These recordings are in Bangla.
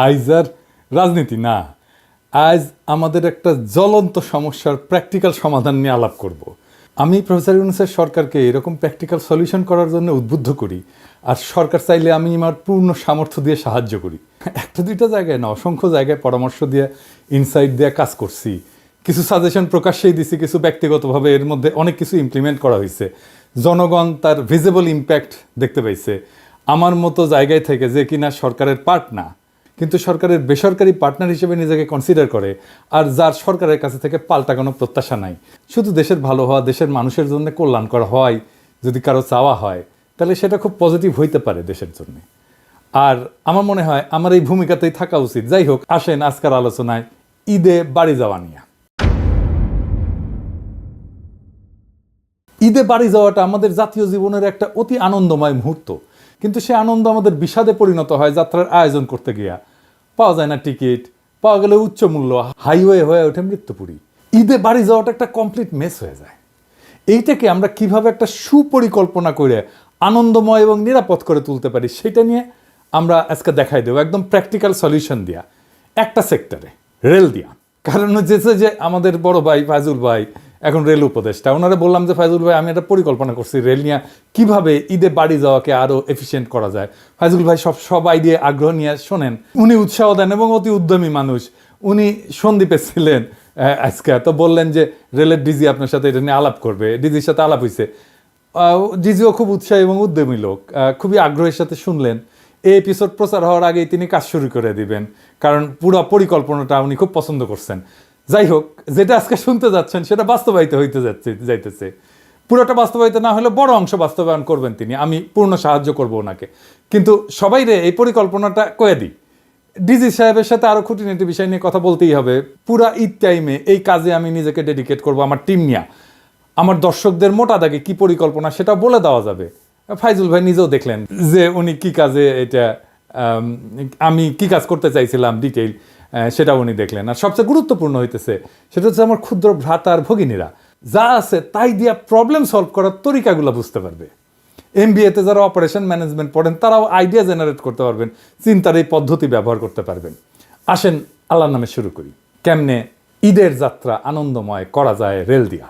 আইজ আর রাজনীতি না, আজ আমাদের একটা জ্বলন্ত সমস্যার প্র্যাকটিক্যাল সমাধান নিয়ে আলাপ করব। আমি প্রফেসর ইউনূসের সরকারকে এরকম প্র্যাকটিক্যাল সলিউশন করার জন্য উদ্বুদ্ধ করি, আর সরকার চাইলে আমি আমার পূর্ণ সামর্থ্য দিয়ে সাহায্য করি। একটা দুইটা জায়গায় না, অসংখ্য জায়গায় পরামর্শ দিয়ে, ইনসাইট দিয়ে কাজ করছি, কিছু সাজেশন প্রকাশ্যেই দিছি, কিছু ব্যক্তিগতভাবে এর মধ্যে অনেক কিছু ইমপ্লিমেন্ট করা হয়েছে। জনগণ তার ভিজিবল ইম্প্যাক্ট দেখতে পাইছে। আমার মতো জায়গায় থেকে যে কিনা সরকারের পার্ট না, কিন্তু সরকারের বেসরকারি পার্টনার হিসেবে নিজেকে কনসিডার করে, আর যার সরকারের কাছে থেকে পাল্টা কোনো প্রত্যাশা নাই, শুধু দেশের ভালো হওয়া, দেশের মানুষের জন্য কল্যাণ করা হয় যদি কারো চাওয়া হয়, তাহলে সেটা খুব পজিটিভ হইতে পারে দেশের জন্য। আর আমার মনে হয় আমার এই ভূমিকাতেই থাকা উচিত। যাই হোক, আসেন আজকের আলোচনায় ঈদে বাড়ি যাওয়া নিয়ে। ঈদে বাড়ি যাওয়াটা আমাদের জাতীয় জীবনের একটা অতি আনন্দময় মুহূর্ত, কিন্তু সে আনন্দ আমাদের বিষাদে পরিণত হয় যাত্রার আয়োজন করতে গিয়া। পাওয়া যায় না টিকিট, পাওয়া গেলে উচ্চ মূল্য, হাইওয়ে হয়ে ওঠে মৃত্যুপুরী। ঈদে বাড়ি যাওয়াটা একটা কমপ্লিট মেস হয়ে যায়। এইটাকে আমরা কিভাবে একটা সুপরিকল্পনা করে আনন্দময় এবং নিরাপদ করে তুলতে পারি, সেটা নিয়ে আমরা আজকে দেখাই দেবো, একদম প্র্যাকটিক্যাল সলিউশন দিয়া, একটা সেক্টরে, রেল দিয়া। কারণ হচ্ছে যে আমাদের বড় ভাই ফায়জুল ভাই এখন রেল উপদেষ্টা, ওনারা বললাম যে ফায়জুল ভাই, আমি একটা পরিকল্পনা করছি রেল নিয়ে কীভাবে ঈদে বাড়ি যাওয়াকে আরও এফিসিয়েন্ট করা যায়। ফায়জুল ভাই সব আইডিয়া আগ্রহ নিয়ে শোনেন, উনি উৎসাহ দেন এবং অতি উদ্যমী মানুষ। উনি সন্দীপে ছিলেন আজকে, তো বললেন যে রেলের ডিজি আপনার সাথে এটা নিয়ে আলাপ করবে। ডিজির সাথে আলাপ হয়েছে, ডিজিও খুব উৎসাহী এবং উদ্যমী লোক, খুবই আগ্রহের সাথে শুনলেন। এই এপিসোড প্রচার হওয়ার আগেই তিনি কাজ শুরু করে দিবেন, কারণ পুরো পরিকল্পনাটা উনি খুব পছন্দ করছেন। যাই হোক, যেটা আজকে শুনতে যাচ্ছেন সেটা বাস্তবায়িত হইতে যাইতেছে। পুরোটা বাস্তবায়িত না হলে বড় অংশ বাস্তবায়ন করবেন তিনি, আমি পূর্ণ সাহায্য করব ওনাকে। কিন্তু সবাই রে এই পরিকল্পনাটা কয়ে দিই, ডিজি সাহেবের সাথে আরও খুঁটিনাটি বিষয় নিয়ে কথা বলতেই হবে। পুরা ঈদ টাইমে এই কাজে আমি নিজেকে ডেডিকেট করব, আমার টিম নিয়ে। আমার দর্শকদের মোটা দাগে কী পরিকল্পনা সেটা বলে দেওয়া যাবে। ফাইজুল ভাই নিজেও দেখলেন যে উনি কী কাজে, এটা আমি কী কাজ করতে চাইছিলাম ডিটেইল, সেটা উনি দেখলেন। আর সবচেয়ে গুরুত্বপূর্ণ হইতেছে সেটা হচ্ছে আমার ক্ষুদ্র ভ্রাতা আর ভগিনীরা যা আছে তাই দিয়া প্রবলেম সলভ করার তরিকাগুলো বুঝতে পারবে। এমবিএতে যারা অপারেশন ম্যানেজমেন্ট পড়েন তারাও আইডিয়া জেনারেট করতে পারবেন, চিন্তার এই পদ্ধতি ব্যবহার করতে পারবেন। আসেন আল্লাহর নামে শুরু করি, কেমনে ঈদের যাত্রা আনন্দময় করা যায় রেল দিয়া।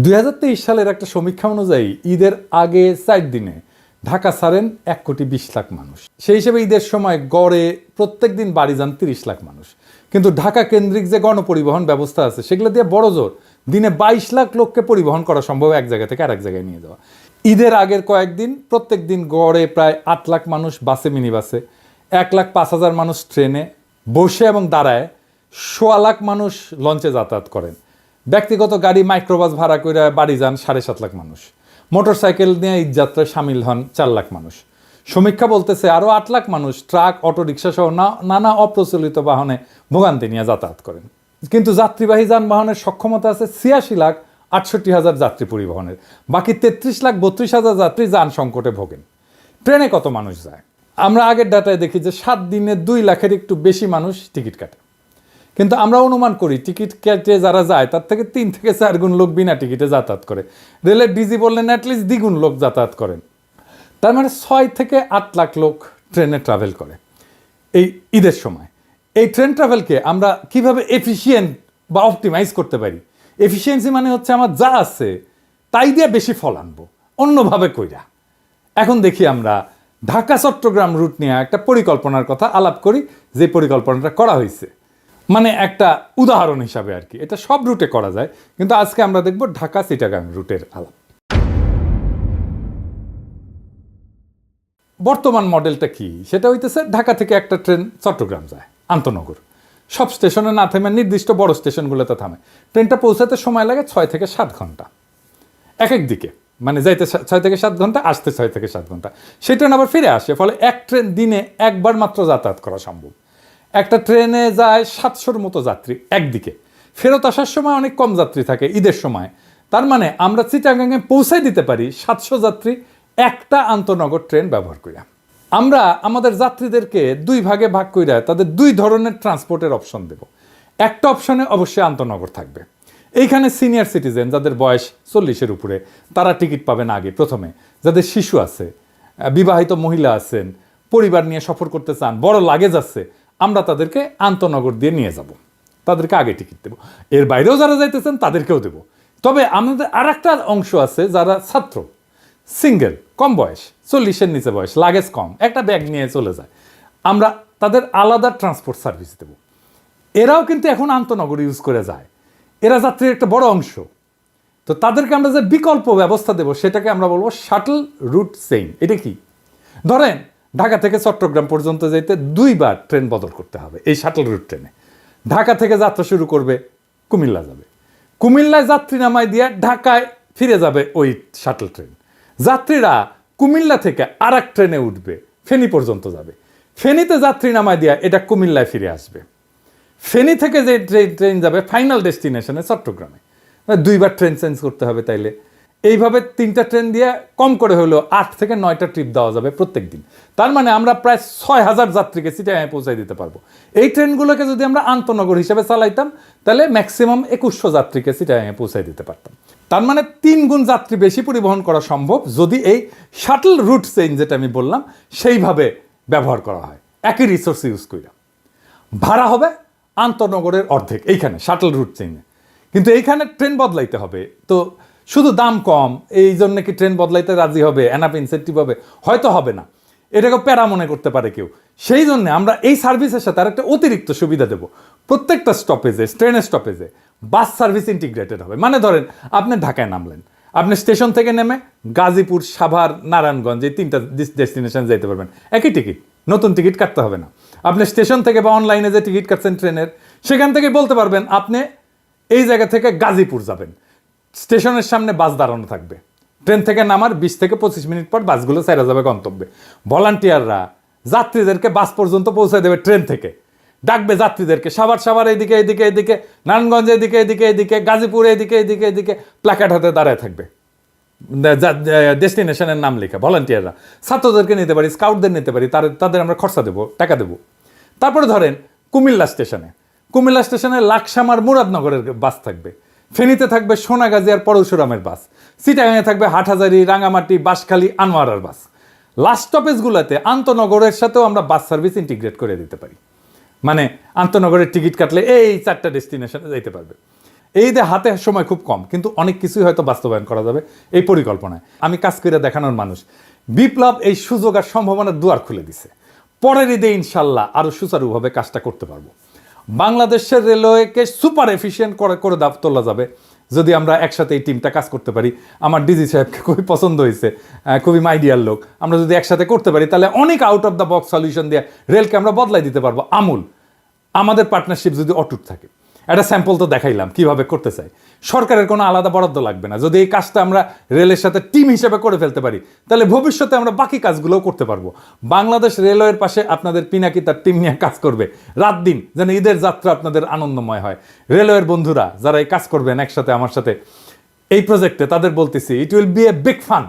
2023 সালের একটা সমীক্ষা অনুযায়ী ঈদের আগে 4 দিনে ঢাকা ছাড়েন 1,20,00,000 মানুষ। সেই হিসেবে ঈদের সময় গড়ে প্রত্যেক দিন বাড়ি যান 30 লাখ মানুষ। কিন্তু ঢাকা কেন্দ্রিক যে গণপরিবহন ব্যবস্থা আছে সেগুলো দিয়ে বড় জোর দিনে 22 লাখ লোককে পরিবহন করা সম্ভব, এক জায়গা থেকে আরেক জায়গায় নিয়ে যাওয়া। ঈদের আগের কয়েকদিন প্রত্যেক দিন গড়ে প্রায় 8 লাখ মানুষ বাসে, মিনি বাসে, 1,05,000 মানুষ ট্রেনে বসে এবং দাঁড়ায়, 1.25 লাখ মানুষ লঞ্চে যাতায়াত করেন। ব্যক্তিগত গাড়ি মাইক্রোবাস ভাড়া করে বাড়ি যান 7.5 লাখ মানুষ। মোটরসাইকেল নিয়ে ঈদযাত্রায় সামিল হন 4 লাখ মানুষ। সমীক্ষা বলতেছে আরও 8 লাখ মানুষ ট্রাক, অটোরিকশা সহ নানা অপ্রচলিত বাহনে ভোগান্তি নিয়ে যাতায়াত করেন। কিন্তু যাত্রীবাহী যানবাহনের সক্ষমতা আছে 86,68,000 যাত্রী পরিবহনের। বাকি 33,32,000 যাত্রী যান সংকটে ভোগেন। ট্রেনে কত মানুষ যায়? আমরা আগের ডাটায় দেখি যে 7 দিনে 2 লাখের একটু বেশি মানুষ টিকিট কাটে। কিন্তু আমরা অনুমান করি টিকিট কেটে যারা যায় তার থেকে 3 থেকে 4 গুণ লোক বিনা টিকিটে যাতায়াত করে। রেলের ডিজি বললেন অ্যাটলিস্ট দ্বিগুণ লোক যাতায়াত করেন। তার মানে 6 থেকে 8 লাখ লোক ট্রেনে ট্রাভেল করে এই ঈদের সময়। এই ট্রেন ট্রাভেলকে আমরা কিভাবে এফিসিয়েন্ট বা অপটিমাইজ করতে পারি? এফিসিয়েন্সি মানে হচ্ছে আমার যা আছে তাই দিয়ে বেশি ফল আনবো অন্যভাবে কইরা। এখন দেখি আমরা ঢাকা চট্টগ্রাম রুট নিয়ে একটা পরিকল্পনার কথা আলাপ করি, যে পরিকল্পনাটা করা হয়েছে। মানে একটা উদাহরণ হিসাবে আর কি, এটা সব রুটে করা যায়, কিন্তু আজকে আমরা দেখব ঢাকা চিটাগাং রুটের আলাপ। বর্তমান মডেলটা কি? সেটা হইতেছে ঢাকা থেকে একটা ট্রেন চট্টগ্রাম যায় আন্তনগর, সব স্টেশনে না থেমে নির্দিষ্ট বড় স্টেশনগুলোতে থামে। ট্রেনটা পৌঁছাতে সময় লাগে 6 থেকে 7 ঘন্টা এক এক দিকে, মানে যাইতে 6 থেকে 7 ঘন্টা, আসতে 6 থেকে 7 ঘন্টা। সেই ট্রেন আবার ফিরে আসে, ফলে এক ট্রেন দিনে একবার মাত্র যাতায়াত করা সম্ভব। একটা ট্রেনে যায় 700-র মতো যাত্রী একদিকে, ফেরত আসার সময় অনেক কম যাত্রী থাকে ঈদের সময়। তার মানে আমরা চিটাগাংয়ে পৌঁছাই দিতে পারি 700 যাত্রী একটা আন্তনগর ট্রেন ব্যবহার করিয়া। আমরা আমাদের যাত্রীদেরকে 2 ভাগে ভাগ কইরা তাদের 2 ধরনের ট্রান্সপোর্টের অপশন দেব। একটা অপশনে অবশ্যই আন্তনগর থাকবে। এইখানে সিনিয়র সিটিজেন যাদের বয়স 40-এর উপরে তারা টিকিট পাবেন আগে প্রথমে। যাদের শিশু আছে, বিবাহিত মহিলা আছেন, পরিবার নিয়ে সফর করতে চান, বড় লাগেজ আছে, আমরা তাদেরকে আন্তনগর দিয়ে নিয়ে যাব, তাদেরকে আগে টিকিট দেবো। এর বাইরেও যারা যাইতেছেন তাদেরকেও দেবো। তবে আমাদের আর একটা অংশ আছে যারা ছাত্র, সিঙ্গেল, কম বয়স, 40-এর নিচে বয়স, লাগেজ কম, একটা ব্যাগ নিয়ে চলে যায়, আমরা তাদের আলাদা ট্রান্সপোর্ট সার্ভিস দেবো। এরাও কিন্তু এখন আন্তনগর ইউজ করে যায়, এরা যাত্রীর একটা বড় অংশ। তো তাদেরকে আমরা যে বিকল্প ব্যবস্থা দেবো সেটাকে আমরা বলবো শাটল রুট চেইন। এটা কি? ধরেন ঢাকা থেকে চট্টগ্রাম পর্যন্ত যেতে 2 বার ট্রেন বদল করতে হবে এই শাটল রুট ট্রেনে। ঢাকা থেকে যাত্রা শুরু করবে, কুমিল্লা যাবে, কুমিল্লায় যাত্রী নামায় দিয়ে ঢাকায় ফিরে যাবে ওই শাটল ট্রেন। যাত্রীরা কুমিল্লা থেকে আর এক ট্রেনে উঠবে, ফেনী পর্যন্ত যাবে, ফেনীতে যাত্রী নামায় দিয়ে এটা কুমিল্লায় ফিরে আসবে। ফেনী থেকে যে ট্রেন যাবে ফাইনাল ডেস্টিনেশনে চট্টগ্রামে, 2 বার ট্রেন চেঞ্জ করতে হবে। তাইলে এইভাবে 3টা ট্রেন দিয়ে কম করে হলেও 8 থেকে 9টা ট্রিপ দেওয়া যাবে প্রত্যেক দিন। তার মানে আমরা প্রায় 6000 যাত্রীকে চিটাগাঙে পৌঁছায় দিতে পারবো। এই ট্রেনগুলোকে যদি আমরা আন্তনগর হিসেবে চালাইতাম তাহলে ম্যাক্সিমাম 2100 যাত্রীকে চিটাগাঙে পৌঁছায় দিতে পারতাম। তার মানে 3 গুণ যাত্রী বেশি পরিবহন করা সম্ভব যদি এই শাটল রুট চেইন যেটা আমি বললাম সেইভাবে ব্যবহার করা হয়, একই রিসোর্স ইউজ করে। ভাড়া হবে আন্তনগরের অর্ধেক এইখানে শাটল রুট চেইনে, কিন্তু এইখানে ট্রেন বদলাইতে হবে। তো শুধু দাম কম এই জন্য কি ট্রেন বদলাইতে রাজি হবে? এনাফ ইনসেন্টিভ হবে? হয়তো হবে না, এটাকে প্যারা মনে করতে পারে কেউ। সেই জন্য আমরা এই সার্ভিসের সাথে আরেকটা অতিরিক্ত সুবিধা দেব। প্রত্যেকটা স্টপেজে, ট্রেনের স্টপেজে বাস সার্ভিস ইন্টিগ্রেটেড হবে। মানে ধরেন আপনি ঢাকায় নামলেন, আপনি স্টেশন থেকে নেমে গাজীপুর, সাভার, নারায়ণগঞ্জ এই 3টা ডেস্টিনেশন যেতে পারবেন, একই টিকিট, নতুন টিকিট কাটতে হবে না। আপনি স্টেশন থেকে বা অনলাইনে যে টিকিট কাটছেন ট্রেনের, সেখান থেকে বলতে পারবেন আপনি এই জায়গা থেকে গাজীপুর যাবেন, স্টেশনের সামনে বাস দাঁড়ানো থাকবে, ট্রেন থেকে নামার 20 থেকে 25 মিনিট পর বাসগুলো ছেড়ে যাবে গন্তব্যে। ভলান্টিয়াররা যাত্রীদেরকে বাস পর্যন্ত পৌঁছে দেবে, ট্রেন থেকে ডাকবে যাত্রীদেরকে, সাভার এদিকে এদিকে এদিকে, নারায়ণগঞ্জ এদিকে এদিকে এদিকে, গাজীপুর এদিকে এদিকে এদিকে, প্ল্যাকার্ড হাতে দাঁড়ায় থাকবে, ডেস্টিনেশনের নাম লেখা। ভলান্টিয়াররা ছাত্রদেরকে নিতে পারি, স্কাউটদের নিতে পারি, তাদের আমরা খরচা দেবো, টাকা দেবো। তারপরে ধরেন কুমিল্লা স্টেশনে লাকসামার মুরাদনগরের বাস থাকবে, ফেনীতে থাকবে সোনাগাজী আর পরশুরামের বাস, চিটাগাঙে থাকবে হাটহাজারী, রাঙামাটি, বাঁশখালী, আনোয়ারার বাস। লাস্ট স্টপেজগুলোতে আন্তনগরের সাথেও আমরা বাস সার্ভিস ইন্টিগ্রেট করে দিতে পারি। মানে আন্তনগরের টিকিট কাটলে এই 4টা ডেস্টিনেশনে যাইতে পারবে। এই যে হাতে সময় খুব কম, কিন্তু অনেক কিছুই হয়তো বাস্তবায়ন করা যাবে এই পরিকল্পনায়। আমি কাজ করে দেখানোর মানুষ। বিপ্লব এই সুযোগ আর সম্ভাবনার দুয়ার খুলে দিছে। পরের ঈদে ইনশাল্লাহ আরও সুচারুভাবে কাজটা করতে পারবো। বাংলাদেশের রেলওয়েকে সুপার এফিশিয়েন্ট করে তোলা যাবে যদি আমরা একসাথে এই টিমটা কাজ করতে পারি। আমার ডিজি সাহেবকে খুবই পছন্দ হয়েছে, খুবই মাইডিয়ার লোক। আমরা যদি একসাথে করতে পারি তাহলে অনেক out of the box solution দিয়ে রেলকে আমরা বদলাই দিতে পারবো আমূল। আমাদের পার্টনারশিপ যদি অটুট থাকে, একটা স্যাম্পল তো দেখাইলাম কিভাবে করতে চাই। সরকারের কোনো আলাদা বরাদ্দ লাগবে না। যদি এই কাজটা আমরা রেলের সাথে টিম হিসেবে করে ফেলতে পারি তাহলে ভবিষ্যতে আমরা বাকি কাজগুলোও করতে পারবো। বাংলাদেশ রেলওয়ের পাশে আপনাদের পিনাকি তার টিম নিয়ে কাজ করবে রাত দিন, যেন ঈদের যাত্রা আপনাদের আনন্দময় হয়। রেলওয়ের বন্ধুরা যারা এই কাজ করবেন একসাথে আমার সাথে এই প্রজেক্টে, তাদের বলতেছি it will B a big fun.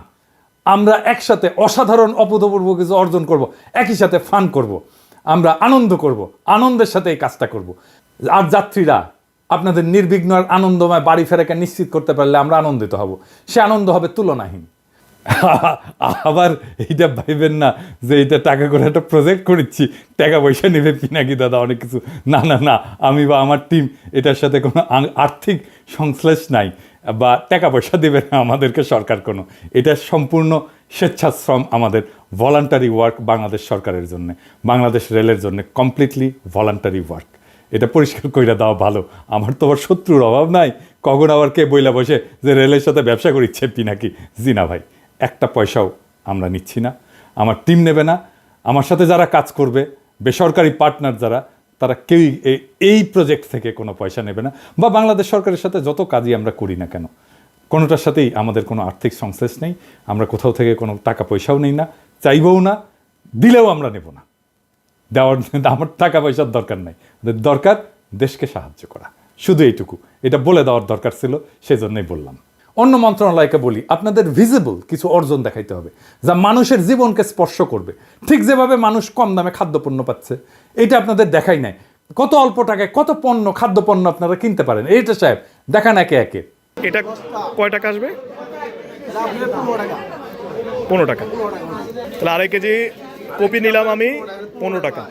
আমরা একসাথে অসাধারণ অভূতপূর্ব কিছু অর্জন করব, একই সাথে ফান করব, আমরা আনন্দ করব, আনন্দের সাথে এই কাজটা করব। আর যাত্রীরা আপনাদের নির্বিঘ্ন আর আনন্দময় বাড়ি ফেরাকে নিশ্চিত করতে পারলে আমরা আনন্দিত হব। সে আনন্দ হবে তুলনাহীন। আবার এইটা ভাইবেন না যে এটা টাকা করে একটা প্রজেক্ট করেছি, টাকা পয়সা নেবে পিনাকি দাদা অনেক কিছু। না না না, আমি বা আমার টিম এটার সাথে কোনো আর্থিক সংশ্লেষ নাই, বা টাকা পয়সা দেবে না আমাদেরকে সরকার কোনো। এটা সম্পূর্ণ স্বেচ্ছাশ্রম, আমাদের ভলান্টারি ওয়ার্ক বাংলাদেশ সরকারের জন্য, বাংলাদেশ রেলের জন্য কমপ্লিটলি ভলান্টারি ওয়ার্ক। এটা পরিষ্কার কইরা দেওয়া ভালো। আমার তো আবার শত্রুর অভাব নাই, কখন আবার কে বইলা বসে যে রেলের সাথে ব্যবসা করিচ্ছে পিনাকি। জি না ভাই, একটা পয়সাও আমরা নিচ্ছি না, আমার টিম নেবে না। আমার সাথে যারা কাজ করবে বেসরকারি পার্টনার যারা, তারা কেউই এই প্রজেক্ট থেকে কোনো পয়সা নেবে না। বা বাংলাদেশ সরকারের সাথে যত কাজই আমরা করি না কেন, কোনোটার সাথেই আমাদের কোনো আর্থিক সংশ্লেষ নেই। আমরা কোথাও থেকে কোনো টাকা পয়সাও নেই না, চাইবও না, দিলেও আমরা নেব না। দেওয়ার আমার টাকা পয়সার দরকার নাই, দরকার দেশকে সাহায্য করা, শুধু এইটুকু। এটা বলে দেওয়ার দরকার ছিল, সেজন্যই বললাম। অন্য মন্ত্রণালয়কে বলি, আপনাদের ভিজিবল কিছু অর্জন দেখাইতে হবে যা মানুষের জীবনকে স্পর্শ করবে। ঠিক যেভাবে মানুষ কম দামে খাদ্যপণ্য পাচ্ছে, এটা আপনাদের দেখাই নাই। কত অল্প টাকায় কত পণ্য, খাদ্যপণ্য আপনারা কিনতে পারেন, এইটা সাহেব দেখান একে একে। এটা কয় টাকা আসবে? 15 টাকা। তাহলে আড়াই কেজি কপি নিলাম আমি 15 টাকা।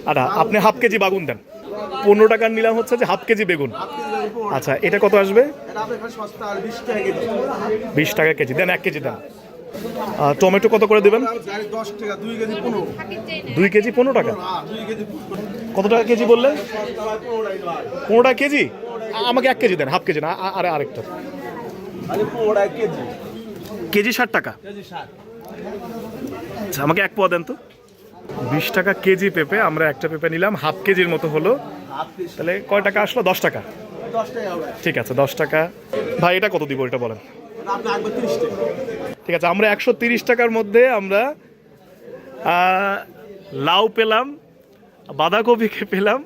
আচ্ছা আপনি হাফ কেজি বাগুন দেন। 15 টাকার নিলাম হচ্ছে যে হাফ কেজি বেগুন। আচ্ছা এটা কত আসবে? 20 টাকা কেজি দেন, 1 কেজি দেন। টমেটো কত করে দেবেন? 2 কেজি 15 টাকা। কত টাকা কেজি বললেন? 15 টাকা কেজি। আমাকে 1 কেজি দেন, হাফ কেজি না, আরেকটা কেজি 60 টাকা। আচ্ছা আমাকে 1 পোয়া দেন তো। 20 টাকা কেজি পেঁপে, আমরা একটা পেঁপে নিলাম, হাফ কেজির মতো হলো। তাহলে কয় টাকা আসলো? 10 টাকা। ঠিক আছে 10 টাকা। ভাই এটা কত দিব এটা বলেন? ঠিক আছে আমরা 130 টাকার মধ্যে আমরা লাউ পেলাম, বাঁধাকপিকে পেলাম,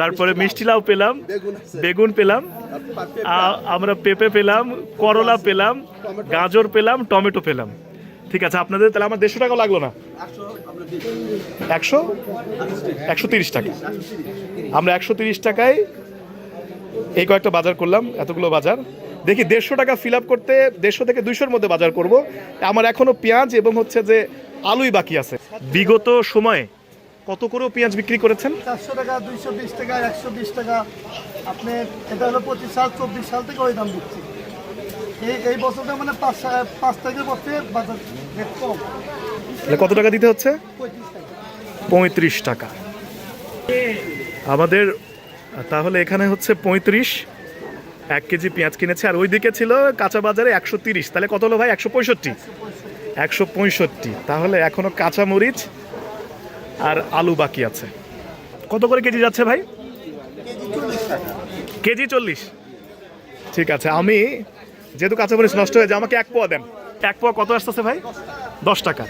তারপরে মিষ্টি লাউ পেলাম, বেগুন পেলাম, আমরা পেঁপে পেলাম, করলা পেলাম, গাজর পেলাম, টমেটো পেলাম। ঠিক আছে আপনাদের তাহলে আমার 150 টাকা লাগলো না? 130 টাকা। আমরা 130 টাকায় এই কয়েকটা বাজার করলাম, এতগুলো বাজার। দেখি 150 টাকা ফিল আপ করতে 150 থেকে 200-র মধ্যে বাজার করব। আমার এখনো পেঁয়াজ এবং হচ্ছে যে আলুই বাকি আছে। বিগত সময়ে কত করে পেঁয়াজ বিক্রি করেছেন? 400 টাকা, 220 টাকা, 120 টাকা। আপনি এটা হলো 25 সাল 24 সাল থেকে ওই দাম দিচ্ছি। এই বছরটা মানে 5 তারিখের পরে বাজার রেট কম। তাহলে কত টাকা দিতে হচ্ছে? 35 টাকা আমাদের। তাহলে এখানে হচ্ছে 35, 1 কেজি পেঁয়াজ কিনেছে। আর ওইদিকে ছিল কাঁচা বাজারে 130। তাহলে কত হলো ভাই? 165। 165। তাহলে এখনো কাঁচা মরিচ আর আলু বাকি আছে। কত করে কেজি যাচ্ছে ভাই? কেজি 40। ঠিক আছে আমি যেহেতু কাঁচামরিচ নষ্ট হয়ে যায় আমাকে 1 পোয়া দেন। 1 পোয়া কত আসতেছে ভাই? 10 টাকা।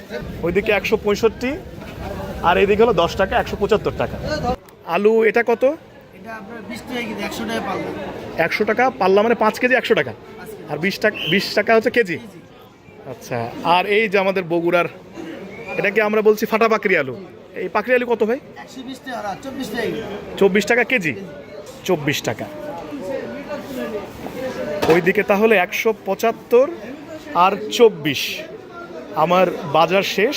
ওইদিকে 165 আর এইদিকে হলো 10 টাকা, 175 টাকা। আলু এটা কত? এটা আপনার 20 টাকা কেজি, 100 টাকা পাল্লা। 100 টাকা পাল্লা মানে 5 কেজি 100 টাকা। আর 20 টাকা হচ্ছে কেজি। আচ্ছা আর এই যে আমাদের বগুড়ার এটাকে আমরা বলছি ফাটা পাকড়ি আলু। এই পাকড়ি আলু কত ভাই? 120 টাকা আর 24 টাকা। 24 টাকা কেজি। 24 টাকা। ওইদিকে তাহলে 175 আর 24। আমার বাজার শেষ।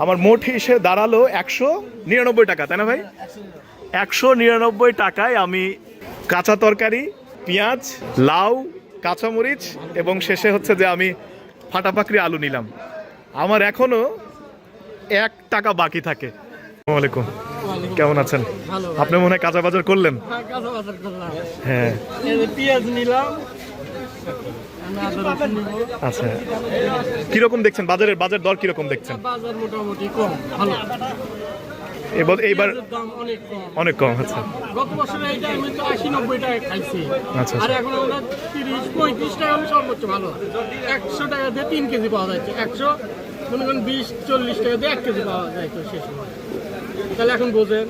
আমার মোট হিসেবে দাঁড়ালো 199 টাকা, তাই না ভাই? 199 টাকায় আমি কাঁচা তরকারি, পেঁয়াজ, লাউ, কাঁচামরিচ এবং শেষে হচ্ছে যে আমি ফাটা পাকড়ি আলু নিলাম। আমার এখনো 1 টাকা বাকি থাকে। আসসালামু আলাইকুম, কেমন আছেন? আপনি মনে হয় কাঁচা বাজার করলেন? হ্যাঁ পেঁয়াজ নিলাম। আচ্ছা কিরকম দেখছেন বাজার দর কিরকম দেখছেন? বাজার মোটামুটি কম, ভালো। এইবার দাম অনেক কম। আচ্ছা গত বছরে এই টাইমে তো 80-90 টাকা খাইছি। আচ্ছা আর এখন আমরা 30-35 টাকা হলে সর্বোচ্চ ভালো। 100 টাকা দিয়ে 3 কেজি পাওয়া যাচ্ছে। 100 মনে করেন 20-40 টাকা দিয়ে 1 কেজি পাওয়া যায় তো সে সময়। তাহলে এখন বোঝেন।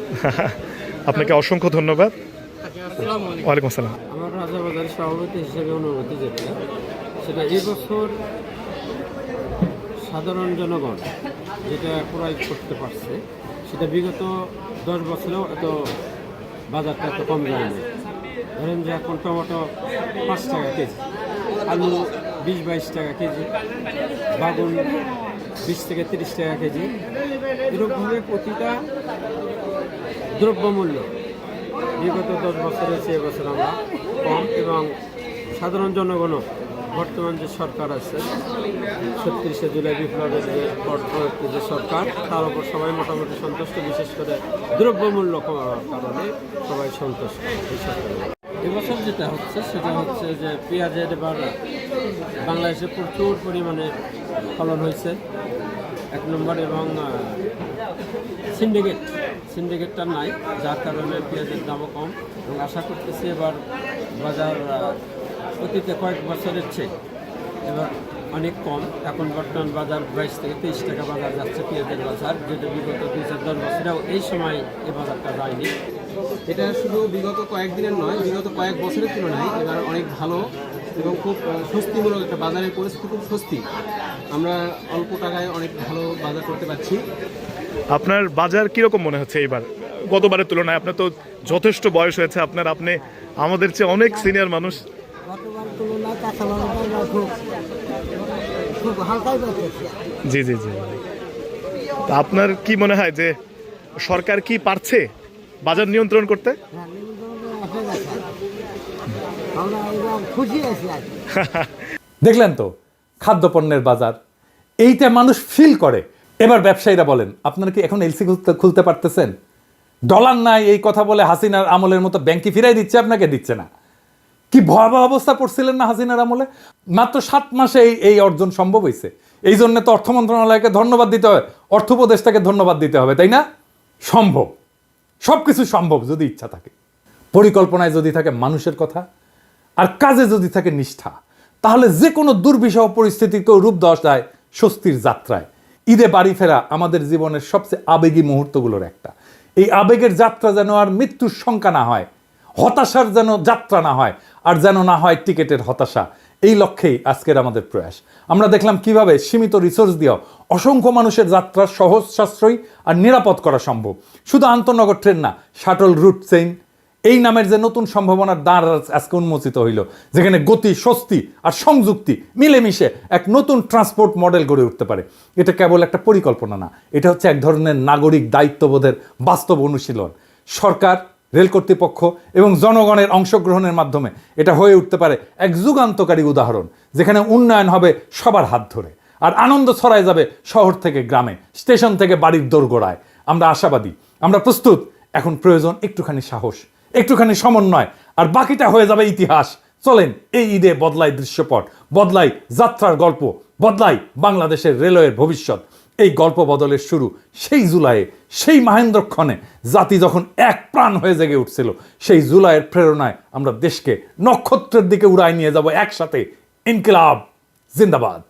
আপনাকে অসংখ্য ধন্যবাদ। আসসালামু আলাইকুম। ওয়ালাইকুম আসসালাম। আমার রাজাবাজারের সভাপতি হিসেবে অনুমতি যেটা সেটা এবছর সাধারণ জনগণ যেটা ক্রয় করতে পারছে সেটা বিগত 10 বছরেও এত বাজারটা এত কম যায়নি। ধরেন যে এখন টমেটো 5 টাকা কেজি, আলু 20-22 টাকা কেজি, বাগুন 20 থেকে 30 টাকা কেজি। এরকমভাবে প্রতিটা দ্রব্যমূল্য বিগত 10 বছরের চেয়ে এবছর আমরা কম। এবং সাধারণ জনগণও বর্তমান যে সরকার আছে 37শে জুলাই বিপ্লবের যে পরবর্তী যে সরকার তার উপর সবাই মোটামুটি সন্তুষ্ট, বিশেষ করে দ্রব্যমূল্য কমার কারণে সবাই সন্তুষ্ট এই সরকার। এবছর যেটা হচ্ছে সেটা হচ্ছে যে পেঁয়াজের এবার বাংলাদেশে প্রচুর পরিমাণে ফলন হয়েছে 1 নম্বর। এবং সিন্ডিকেটটা নাই, যার কারণে পেঁয়াজের দামও কম। এবং আশা করতেছি এবার বাজার অতীতে কয়েক বছরের চেয়ে এবার অনেক কম। এখন বর্তমান বাজার 22 থেকে 23 টাকা বাজার যাচ্ছে পেঁয়াজের বাজার, যেটা বিগত 2-10 বছরেও এই সময় এই বাজারটা যায়নি। এটা শুধু বিগত কয়েকদিনের নয়, বিগত কয়েক বছরের তুলনায় এবার অনেক ভালো এবং খুব স্বস্তিমূলক একটা বাজারের পরিস্থিতি, খুব স্বস্তি। আমরা অল্প টাকায় অনেক ভালো বাজার করতে পারছি। আপনার বাজার কিরকম মনে হচ্ছে এইবার গতবারের তুলনায়? আপনার তো যথেষ্ট বয়স হয়েছে আপনার, আপনি আমাদের চেয়ে অনেক সিনিয়র মানুষ। গতবার তুলনায় কাঁচা লঙ্কার খুব খুব হালকাই পাইতেছি। জি জি জি। তা আপনার কি মনে হয় যে সরকার কি পারছে বাজার নিয়ন্ত্রণ করতে? হ্যাঁ, নিয়ন্ত্রণে আসে গেছে। আমরা একদম খুশি আছি আর কি। দেখলেন তো খাদ্যপণ্যের বাজার, এইটা মানুষ ফিল করে। এবার ব্যবসায়ীরা বলেন, আপনারা কি এখন এলসি খুলতে পারতেছেন? ডলার নাই এই কথা বলে হাসিনার আমলের মতো ব্যাংকে ফিরাই দিচ্ছে, আপনাকে দিচ্ছে না। কি ভয়াবহ অবস্থা পড়ছিলেন না হাসিনার আমলে? মাত্র 7 মাসে এই অর্জন সম্ভব হয়েছে। এই জন্য তো অর্থ মন্ত্রণালয়কে ধন্যবাদ দিতে হবে, অর্থ উপদেষ্টাকে ধন্যবাদ দিতে হবে, তাই না? সম্ভব, সবকিছু সম্ভব যদি ইচ্ছা থাকে, পরিকল্পনায় যদি থাকে মানুষের কথা, আর কাজে যদি থাকে নিষ্ঠা, তাহলে যে কোনো দুর্বিষহ পরিস্থিতিকেও রূপ দেওয়া যায় স্বস্তির যাত্রায়। ঈদে বাড়ি ফেরা আমাদের জীবনের সবচেয়ে আবেগী মুহূর্তগুলোর একটা। এই আবেগের যাত্রা যেন আর মৃত্যুর শঙ্কা না হয়, হতাশার যেন যাত্রা না হয়, আর যেন না হয় টিকেটের হতাশা। এই লক্ষ্যেই আজকের আমাদের প্রয়াস। আমরা দেখলাম কিভাবে সীমিত রিসোর্স দিয়েও অসংখ্য মানুষের যাত্রা সহজ, সাশ্রয়ী আর নিরাপদ করা সম্ভব। শুধু আন্তনগর ট্রেন না, শাটল রুট চেইন, এই নামের যে নতুন সম্ভাবনার দ্বার আজকে উন্মোচিত হইল, যেখানে গতি, স্বস্তি আর সংযুক্তি মিলেমিশে এক নতুন ট্রান্সপোর্ট মডেল গড়ে উঠতে পারে। এটা কেবল একটা পরিকল্পনা না, এটা হচ্ছে এক ধরনের নাগরিক দায়িত্ববোধের বাস্তব অনুশীলন। সরকার, রেল কর্তৃপক্ষ এবং জনগণের অংশগ্রহণের মাধ্যমে এটা হয়ে উঠতে পারে এক যুগান্তকারী উদাহরণ, যেখানে উন্নয়ন হবে সবার হাত ধরে, আর আনন্দ ছড়ায় যাবে শহর থেকে গ্রামে, স্টেশন থেকে বাড়ির দোরগোড়ায়। আমরা আশাবাদী, আমরা প্রস্তুত। এখন প্রয়োজন একটুখানি সাহস, একটুখানি সমন্বয়, আর বাকিটা হয়ে যাবে ইতিহাস। চলেন এই ঈদে বদলাই দৃশ্যপট, বদলাই যাত্রার গল্প, বদলাই বাংলাদেশের রেলওয়ের ভবিষ্যৎ। এই গল্প বদলের শুরু সেই জুলাইয়ে, সেই মাহেন্দ্রক্ষণে জাতি যখন এক প্রাণ হয়ে জেগে উঠছিল। সেই জুলাইয়ের প্রেরণায় আমরা দেশকে নক্ষত্রের দিকে উড়ায় নিয়ে যাব একসাথে। ইনকিলাব জিন্দাবাদ।